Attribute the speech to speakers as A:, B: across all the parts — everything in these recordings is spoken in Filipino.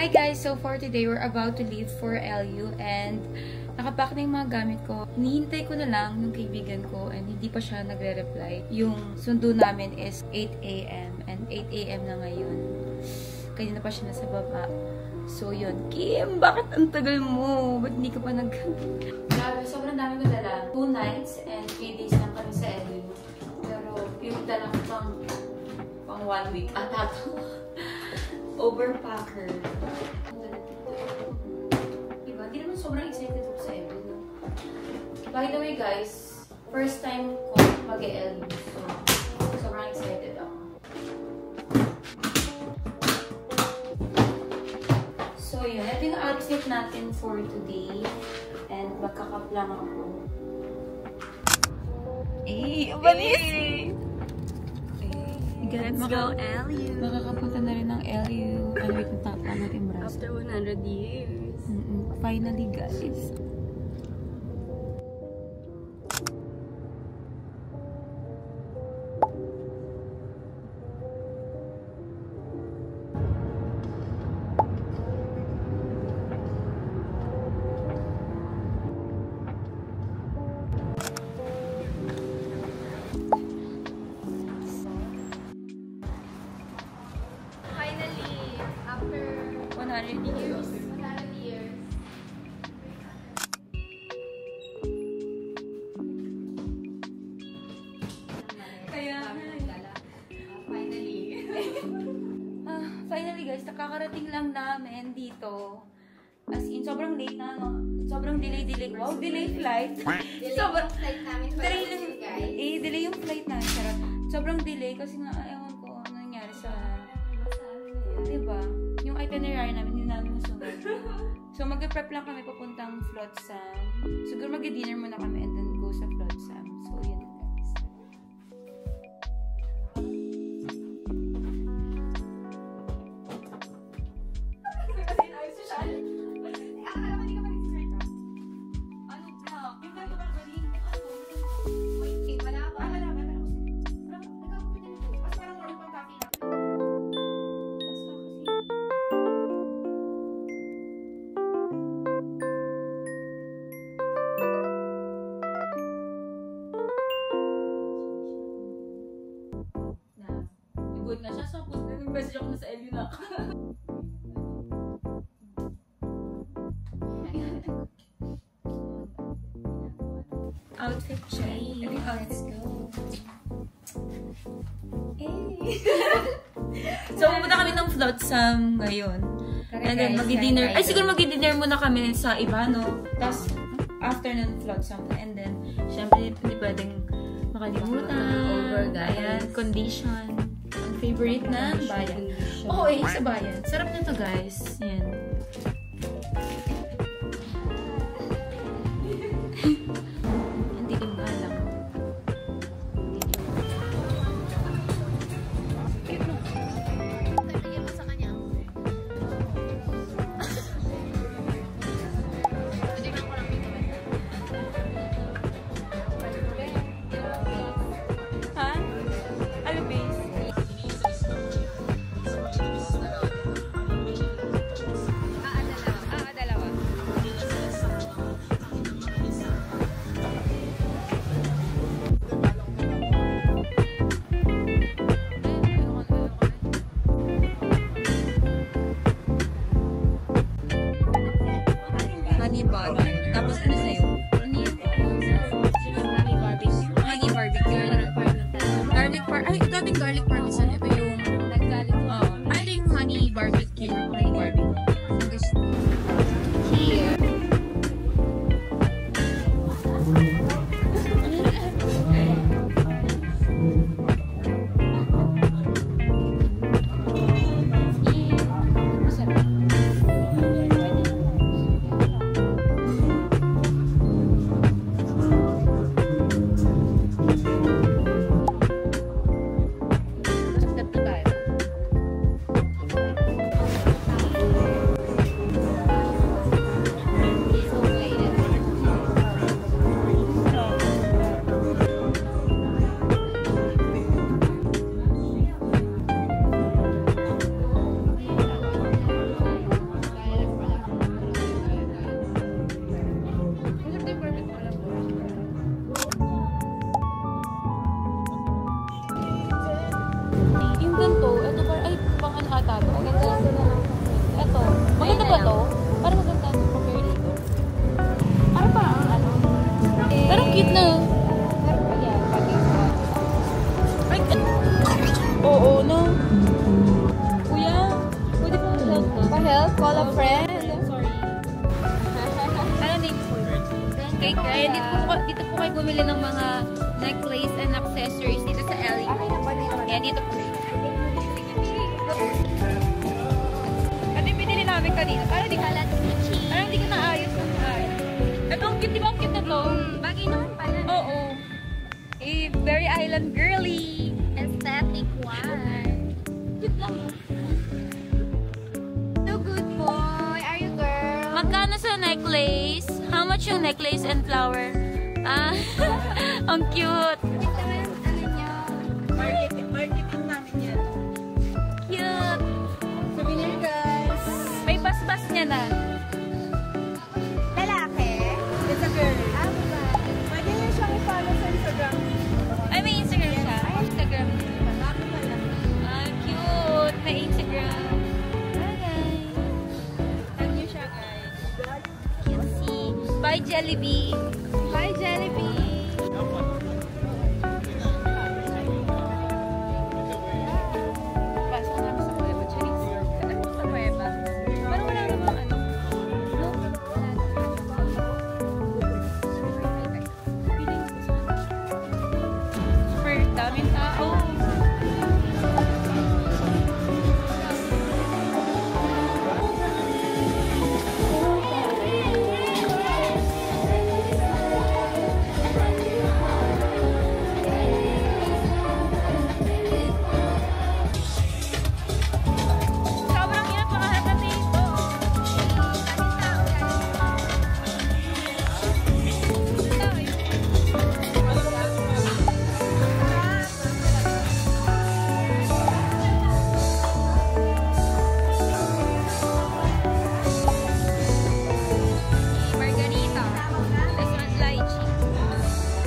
A: Hi guys! So for today, we're about to leave for LU and nakapack na yung mga gamit ko. Hinihintay ko na lang yung kaibigan ko and hindi pa siya nagre-reply. Yung sundo namin is 8 AM and 8 AM na ngayon. Kanina pa siya nasa baba. So yun. Kim, bakit ang tagal mo? Ba't hindi ka pa nag... Grabe, sobrang dami ko dala. 2 nights and 3 days lang kami sa LU. Pero yung dala ko pang 1 week ata to. Overpacker. Diba? Hindi naman sobrang excited ako sa LU. By the way guys, first time ko mag-LU. So, sobrang excited ako. So yun, ito yung outfit natin for today. And magkakap lang ako. Banis!
B: Let's go LU.
A: Makakapunta na rin ng LU. Ano wait, natapa natin braso.
B: After 100 years.
A: Finally, guys.
B: After
A: 100 years.
B: 100 years.
A: Kaya
B: finally.
A: Finally guys, nakakarating lang namin dito. As in, sobrang late na, no? Sobrang delay. Wow, delay flight.
B: Sobrang flight namin.
A: Delay lang, delay yung flight namin. Charot. Sobrang delay kasi nga, ewan ko, ano nangyari sa... Diba? Yung itinerary namin, hindi namin nasunod. So, mag-prep lang kami papuntang Flotsam. Siguro mag-dinner muna kami and then go sa Flotsam. So, yun na guys.
B: Kasi inayos siya. Akala ko hindi ka mag-start ha?
A: Ano na? Yung ganito ba galing?
B: Wait, wala pa. Wala. Nagkakapit na ito. Mas parang more pang kaki na.
A: Good na siya. So, nag-message ako na sa LU na. Outfit check. Let's go. So, pupunta kami ng Flotsam ngayon. And then, mag-dinner. Ay, siguro mag-dinner muna kami sa iba, no? Tapos, after ng Flotsam. And then, syempre, hindi pwedeng makalimutan. Ayan, condition. Ang favorite na bayan. Oo, sa bayan. Sarap na to guys. Yan. Hindi ko alam.
B: Bigyan mo sa kanya. Tignan ko lang dito.
A: Ha? Ano base?
B: Dalawa.
A: Honey bun. Tapos ano sa'yo? Honey barbecue. Garlic par... Ay, ito ating garlic parmesan. Ito yung... Ano yung honey barbecue? Honey barbecue.
B: Here.
A: a friend.
B: Sorry.
A: Ano name po? Okay, kaya dito po kayo bumili ng mga necklace and accessories dito sa LU. Kaya dito po siya. Ano yung binili namin kanina? Parang di ka naayos ng ayos. Ito, ang cute. Di ba ang cute na to?
B: Bagay naman pala.
A: Oo. Very island girly.
B: Aesthetic one.
A: Cute lang.
B: So good boy. Are you girl?
A: Magkano sa necklace? How much yung necklace and flower? Ah, ang cute.
B: Ano niya?
C: Marketing namin yan.
A: Cute.
C: Souvenir, guys.
A: May basbas niya na.
B: Lalaki?
C: It's a girl.
B: Ah, babae.
C: Pwede nyo siyang i-follow sa Instagram.
A: Ay, may Instagram siya. Ay, Instagram.
C: Lalaki pala.
A: Ah, cute. May Instagram. Hi, guys.
C: Tag nyo siya, guys.
A: Cutesy. Bye, Jollibee. Bye, Jollibee. Pasok namin sa Cueva, Charis. Sa Cueva. Parang wala namang ano. No? Super daming tao. Sobrang hirap makahanap ng dito. Margarita. This one's lychee.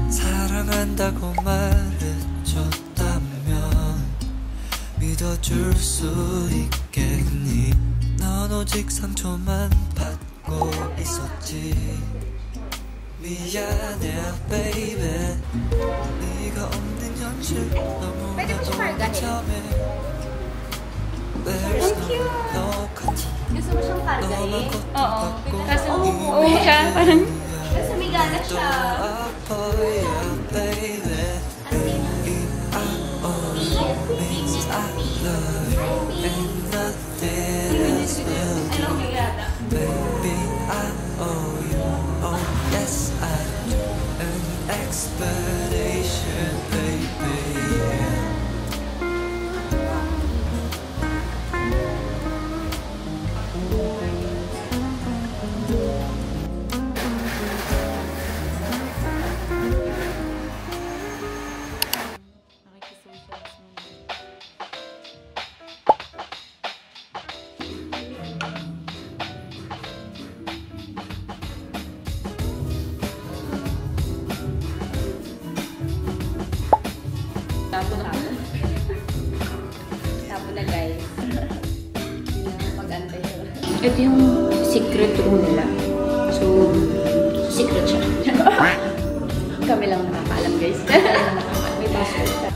D: 사랑한다고 말해줬다면 믿어줄 수 있겠니? 넌 오직 상처만 받고 있었지. 미안해 baby. 네가 없는 현실
B: Pwede mo siya
D: 너무나도
B: margarin.
D: 참해. There's no 같이
B: Gusto mo siyang
D: 너만
B: kargahin?
A: Oo. Kaso,
D: 고통받고
A: oo siya. Parang,
B: Kasi may gana
D: 또
B: siya.
D: 아파야 baby. Baby I owe you means I love you and nothing else will do.
B: Anong may gana?
D: Baby I owe you, oh yes I do. An explanation baby.
B: Tapo na guys. Mag-antay siya.
A: ito yung secret room nila. So, secret siya.
B: Kami lang nakakaalam guys. May password siya.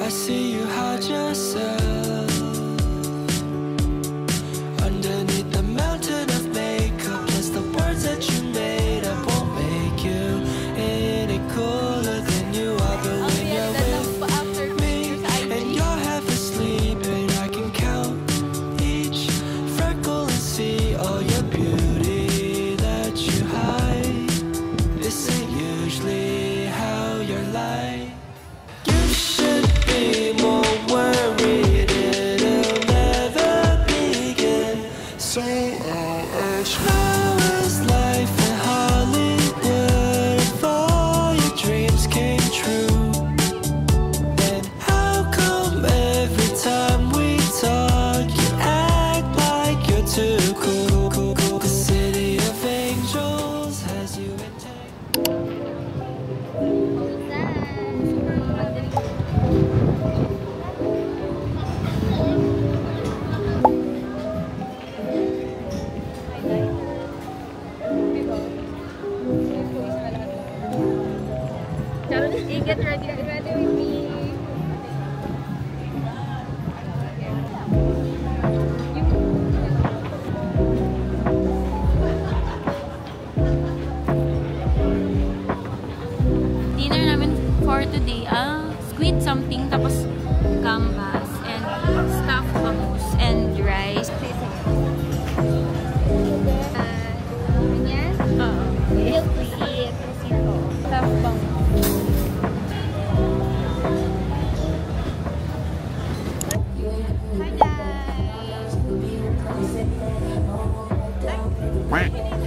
D: I see you hide yourself underneath So how is life in Hollywood if all your dreams came true? And how come every time we talk you act like you're too cool? The city of angels has you intact.
C: Hey, get ready with me.
A: Dinner namin for today, squid something, tapos gambas, and stuffed bangus, and rice.
C: Ganyan?
A: Oo.
C: Milk tea, prosito. Stuffed bangus. Hi guys!